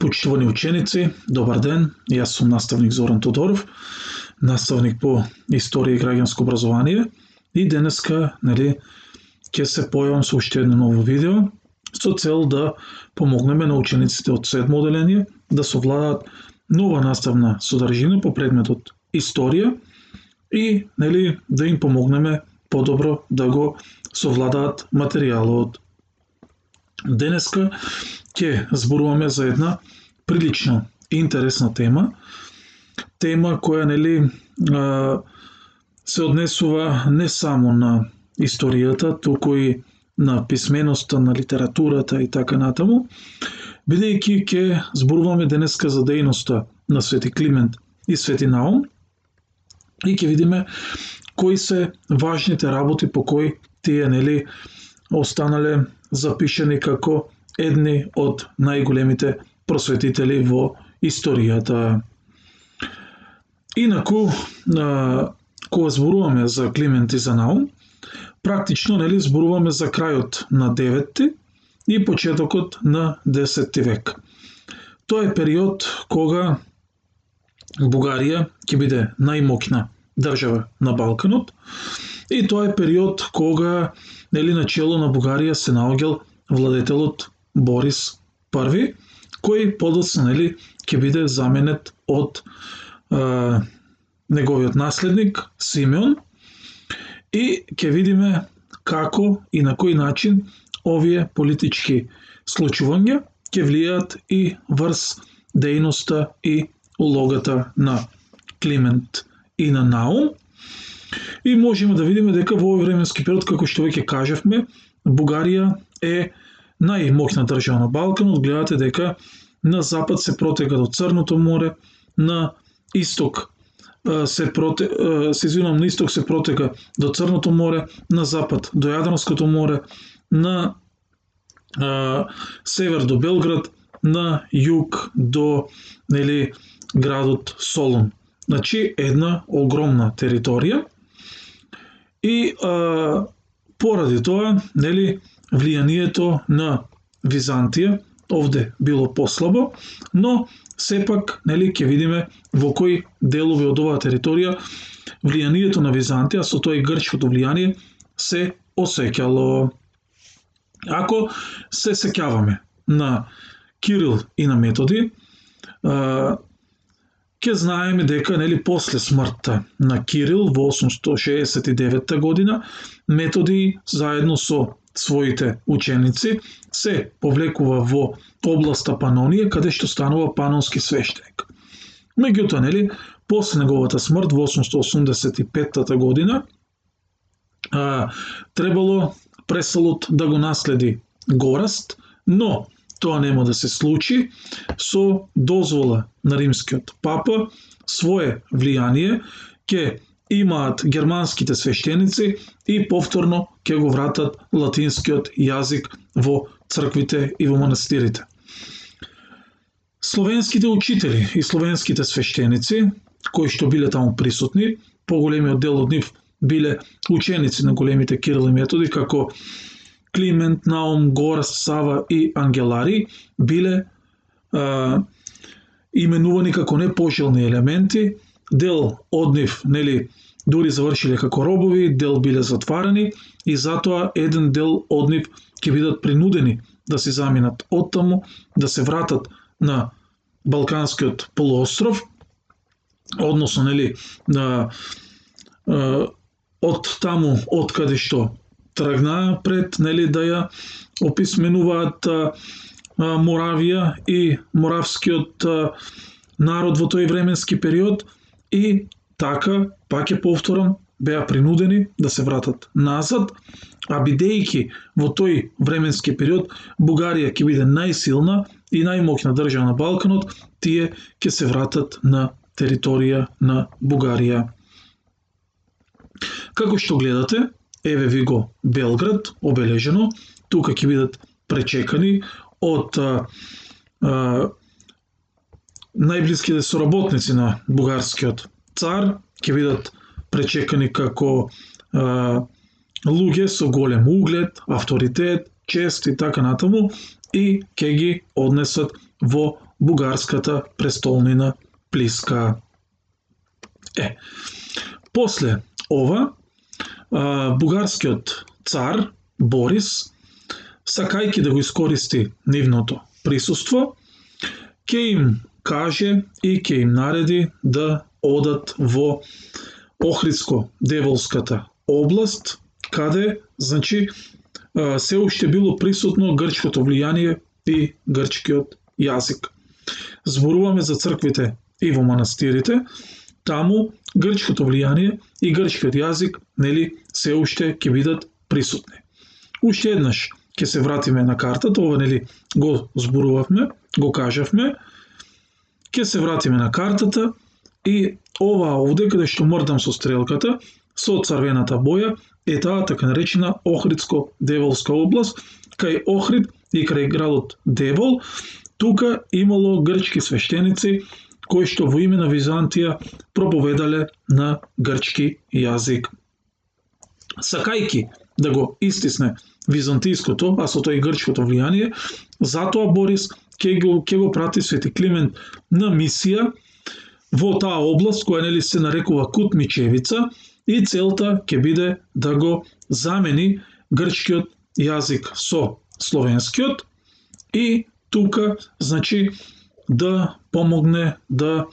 Почитувани ученици, добар ден. Јас сум наставник Зоран Тодоров, наставник по историја и граѓанско образование. И денеска, ќе се појавам со уште едно ново видео со цел да помогнеме на учениците од 7 оделение да совладаат нова наставна содржина по предметот историја и да им помогнеме подобро да го совладаат материјалот. Денеска ќе зборуваме за една прилично интересна тема која се однесува не само на историјата, туку и на писменоста, на литературата и така натаму, бидејќи ќе зборуваме денеска за дејноста на Свети Климент и Свети Наум и ќе видиме кои се важните работи по кои тие останале запишани како едни од најголемите просветители во историјата. Инаку, кога зборуваме за Климент и за Наум, практично зборуваме за крајот на 9 и почетокот на 10 век. Тоа е период кога Бугарија ќе биде најмоќна држава на Балканот и тоа е период кога начело на Бугарија се наоѓал владетелот Борис I, кој подоцна ќе биде заменет од неговиот наследник Симеон и ќе видиме како и на кој начин овие политички случувања ќе влијаат и врз дејноста и улогата на Климент и на Наум. И можеме да видиме дека во овој временски период, како што веќе кажавме, Бугарија е најмоќна држава на Балканот. Гледате дека на запад се протега до Црното море, на исток на исток се протега до Црното море, на запад до Јадранското море, на север до Белград, на југ до градот Солун. Значи, една огромна територија и поради тоа, влијанието на Византија овде било послабо, но сепак ќе видиме во кои делови од оваа територија влијанието на Византија, со тоа и грчкото влијание, се осеќало. Ако се сеќаваме на Кирил и на Методи, ќе знаеме дека после смртта на Кирил во 869 година, Методи заедно со своите ученици се повлекува во областа Панонија, каде што станува панонски свештеник. Меѓутоа, после неговата смрт во 885 година, требало престолот да го наследи Гораст, но тоа нема да се случи. Со дозвола на римскиот папа, свое влијание ќе имаат германските свештеници и повторно ќе го вратат латинскиот јазик во црквите и во манастирите. Словенските учители и словенските свештеници, кои што биле таму присутни, поголемиот дел од нив биле ученици на големите Кирил и Методи, како Климент, Наум, Гораст, Сава и Ангелари, биле именувани како непожелни елементи. Дел од нив дури завршиле како робови, дел биле затварани и затоа еден дел од нив ќе бидат принудени да се заминат од таму, да се вратат на Балканскиот полуостров, односно од таму од каде што тргнаа пред да ја описменуваат Моравија и моравскиот народ во тој временски период и така, пак ќе повторам, беа принудени да се вратат назад, а бидејќи во тој временски период Бугарија ќе биде најсилна и најмоќна држава на Балканот, тие ќе се вратат на територија на Бугарија. Како што гледате, еве ви го Белград обележено, тука ќе бидат пречекани од најблиските соработници на бугарскиот цар, ќе бидат пречекани како луѓе со голем углед, авторитет, чест и така натаму и ќе ги однесат во бугарската престолнина Плиска. После ова, бугарскиот цар Борис, сакајќи да го искористи нивното присуство, ќе им каже и ќе им нареди да одат во Охридско-Деволската област, каде, значи, се уште било присутно грчкото влијание и грчкиот јазик. Зборуваме за црквите и во манастирите, таму грчкото влијание и грчкиот јазик, нели, се уште ќе бидат присутни. Уште еднаш ќе се вратиме на картата, ова, нели, го зборувавме, го кажавме, ќе се вратиме на картата и ова овде, каде што мрдам со стрелката, со црвената боја, е таа така наречена Охридско-Деволска област, кај Охрид и крај градот Девол. Тука имало грчки свештеници кои што во име на Византија проповедале на грчки јазик. Сакајки да го истисне византиското, а со тоа и грчкото влијание, затоа Борис ќе го прати Свети Климент на мисија во таа област која, нели, се нарекува Кутмичевица, и целта ќе биде да го замени грчкиот јазик со словенскиот и тука, значи, да помогне да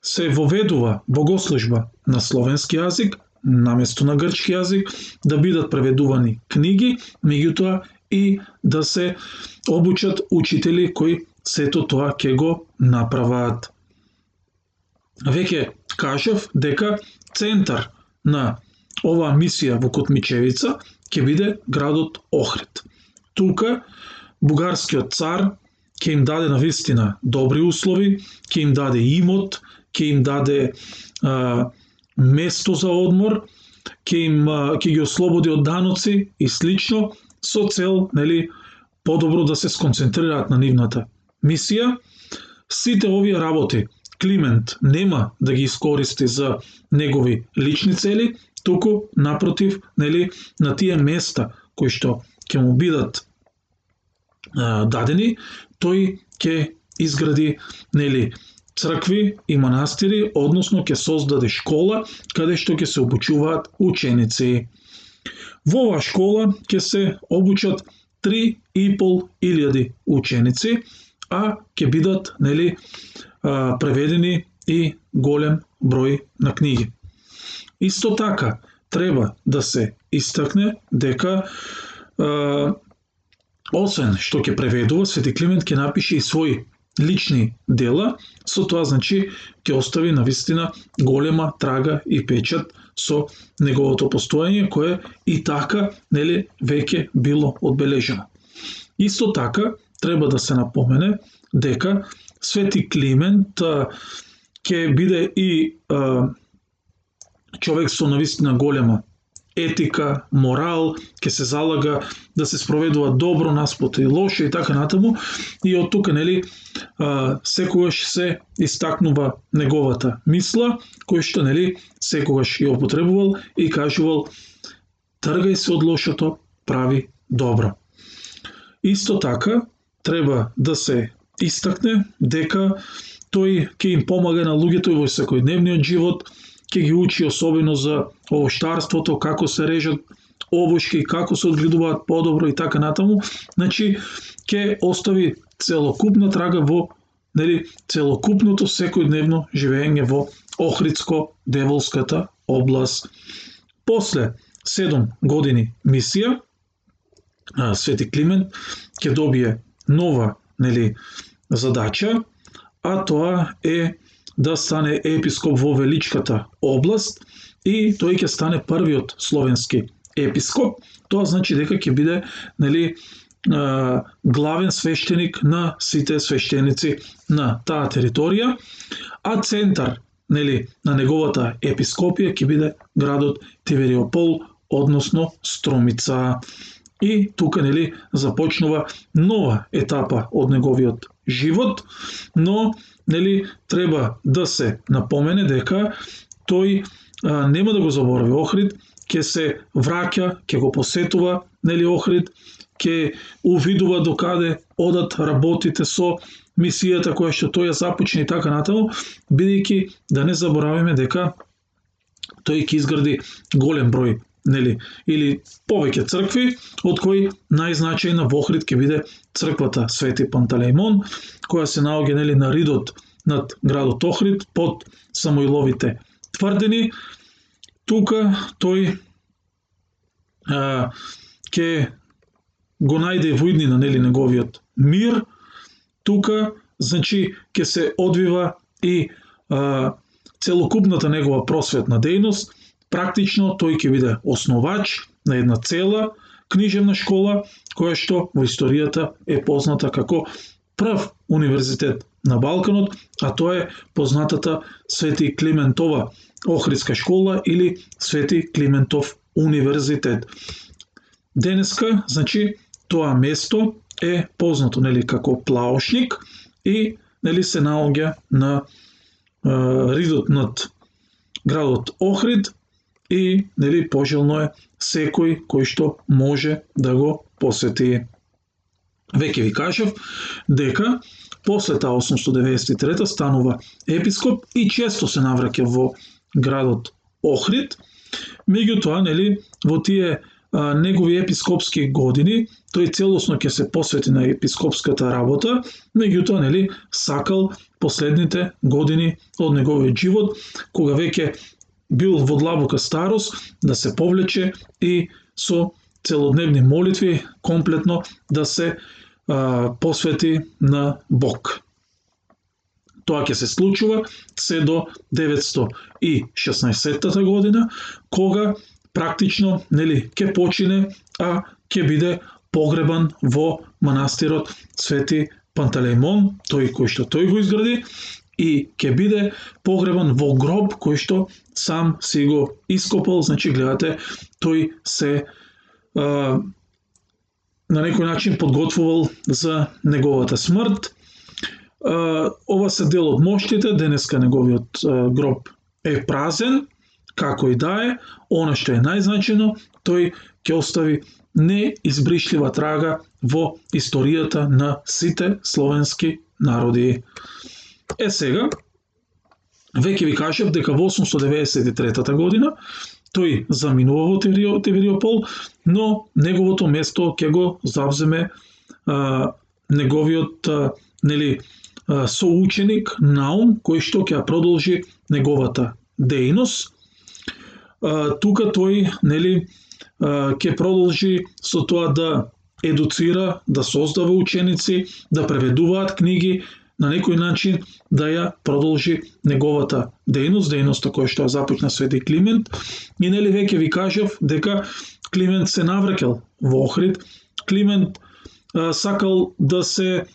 се воведува богослужба на словенски јазик наместо на грчки јазик, да бидат преведувани книги, меѓутоа и да се обучат учители кои сето тоа ќе го направаат. Веќе кажав дека центар на оваа мисија во Кутмичевица ќе биде градот Охрид. Тука бугарскиот цар ќе им даде навистина добри услови, ќе им даде имот, ќе им даде место за одмор, ќе ги ослободи од даноци и слично, со цел, нели, подобро да се сконцентрираат на нивната мисија. Сите овие работи Климент нема да ги искористи за негови лични цели, туку напротив, нели, на тие места кои што ќе му бидат дадени, тој ќе изгради, нели, цркви и манастири, односно ќе создаде школа каде што ќе се обучуваат ученици. Во оваа школа ќе се обучат 3.500 ученици, а ќе бидат, нели, преведени и голем број на книги. Исто така треба да се истакне дека освен што ќе преведува, Свети Климент ќе напише и своји лични дела, со тоа, значи, ќе остави навистина голема трага и печат со неговото постоење, кое и така, нели, веќе било одбележено. Исто така треба да се напомене дека Свети Климент ќе биде и човек со навистина голема етика, морал, ќе се залага да се спроведува добро наспроти и лошо и така натаму, и од тука, нели, секогаш се истакнува неговата мисла, кој што, нели, секогаш ја употребувал и кажувал: тргај се од лошото, прави добро. Исто така треба да се истакне дека тој ќе им помага на луѓето и во секојдневниот живот, ќе ги учи особено за овоштарството, како се режат овошки, како се одгледуваат подобро и така натаму. Значи, ќе остави целокупна трага во, нели, целокупното секојдневно живење во Охридско-Деволската област. После 7 години мисија, Свети Климент ќе добие нова, нели, задача, а тоа е да стане епископ во Величката област и тој ќе стане првиот словенски епископ. Тоа значи дека ќе биде, нели, главен свештеник на сите свештеници на таа територија, а центар, нели, на неговата епископија ќе биде градот Тивериопол, односно Струмица. И тука, нели, започнува нова етапа од неговиот живот, но, нели, треба да се напомене дека тој нема да го заборави Охрид, ќе се враќа, ќе го посетува нели Охрид, ќе увидува докаде одат работите со мисијата која што тој ја започне и така натаму, бидејќи да не заборавиме дека тој ќе изгради голем број, нели, или повеќе цркви, од кои најзначајна во Охрид ќе биде црквата Свети Пантелеимон, која се наоѓа, нели, на ридот над градот Охрид под Самоиловите тврдини. Тука тој ќе го најде во иднина, нели, неговиот мир. Тука, значи, ќе се одвива и целокупната негова просветна дејност. Практично тој ќе биде основач на една цела книжевна школа, која што во историјата е позната како прв универзитет на Балканот, а тоа е познатата Свети Климентова Охридска школа или Свети Климентов универзитет. Денеска, значи, тоа место е познато, нели, како Плаошник и, нели, се наоѓа на ридот над градот Охрид и, нели, пожелно е секој кој што може да го посети. Веќе ви кажав дека после таа 893 станува епископ и често се навраќа во градот Охрид. Меѓутоа, нели, во тие негови епископски години, тој целосно ќе се посвети на епископската работа, меѓутоа, нели, сакал последните години од неговиот живот, кога веќе бил во длабока старост, да се повлече и со целодневни молитви комплетно да се посвети на Бог. Тоа ќе се случува се до 916 година, кога практично, нели, ќе почине, а ќе биде погребан во манастирот Свети Пантелеимон, тој кој што тој го изгради, и ќе биде погребан во гроб кој што сам си го ископал. Значи, гледате, тој се на некој начин подготвувал за неговата смрт. Ова се дел од моштите, денеска неговиот гроб е празен, како и да е. Она што е најзначено, тој ќе остави неизбришлива трага во историјата на сите словенски народи. Сега, веќе ви кажав дека во 893 година тој заминува во Тивериопол, но неговото место ќе го завземе неговиот, нели, соученик Наум, кој што ќе продолжи неговата дејност. Тука тој, нели, ќе продолжи со тоа да едуцира, да создава ученици, да преведуваат книги, на некој начин да ја продолжи неговата дејноста која што ја започна Свети Климент. И, нели, веќе ви кажав дека Климент се навраќал во Охрид. Климент сакал да се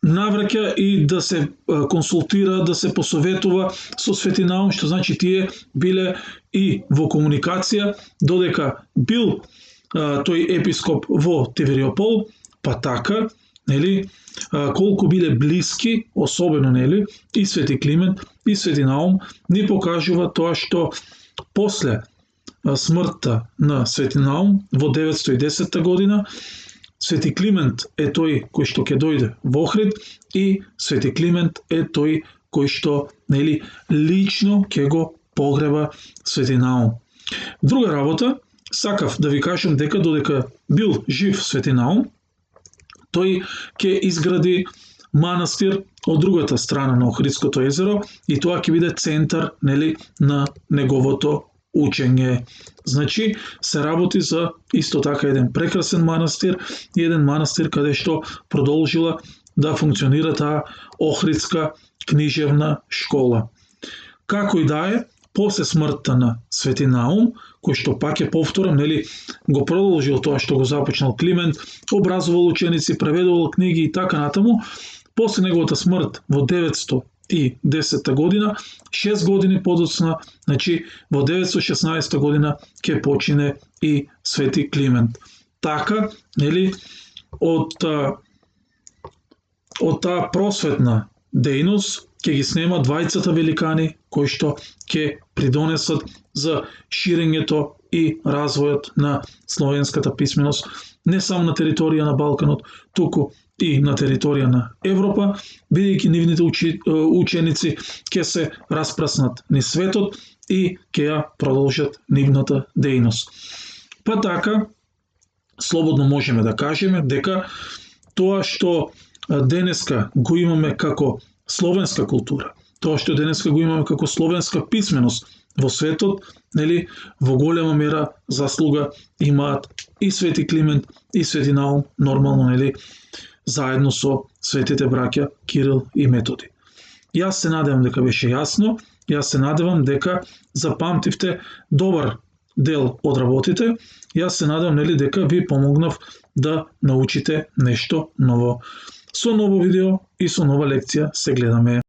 навраќа и да се консултира, да се посоветува со Свети Наум, што значи тие биле и во комуникација, додека бил тој епископ во Тивериопол, па така, нели, колку биле блиски, особено, нели, и Свети Климент и Свети Наум, ни покажува тоа што после смртта на Свети Наум во 910 година, Свети Климент е тој кој што ќе дојде во Охрид и Свети Климент е тој кој што, нели, лично ќе го погреба Свети Наум. Друга работа, сакав да ви кажам дека додека бил жив Свети Наум, тој ќе изгради манастир од другата страна на Охридското езеро и тоа ќе биде центар, нели, на неговото учење. Значи, се работи за исто така еден прекрасен манастир и еден манастир каде што продолжила да функционира таа Охридска книжевна школа. Како и да е, после смртта на Свети Наум, кој што пак е повторам, нели, го продолжил тоа што го започнал Климент, образувал ученици, преведувал книги и така натаму, после неговата смрт во 910 година, 6 години подоцна, значи во 916 година ќе почине и Свети Климент. Така, нели, од таа просветна дејност ќе ги снема двајцата великани кои што ќе придонесат за ширењето и развојот на словенската писменост не само на територија на Балканот, туку и на територија на Европа, бидејќи нивните ученици ќе се распраснат низ светот и ќе ја продолжат нивната дејност. Па така, слободно можеме да кажеме дека тоа што денеска го имаме како словенска култура, тоа што денеска го имаме како словенска писменост во светот, нели, во голема мера заслуга имаат и Свети Климент и Свети Наум, нормално, нели, заедно со светите браќа Кирил и Методи. Јас се надевам дека беше јасно, јас се надевам дека запамтивте добар дел од работите, јас се надевам, нели, дека ви помогнав да научите нешто ново. Со ново видео и со нова лекција се гледаме.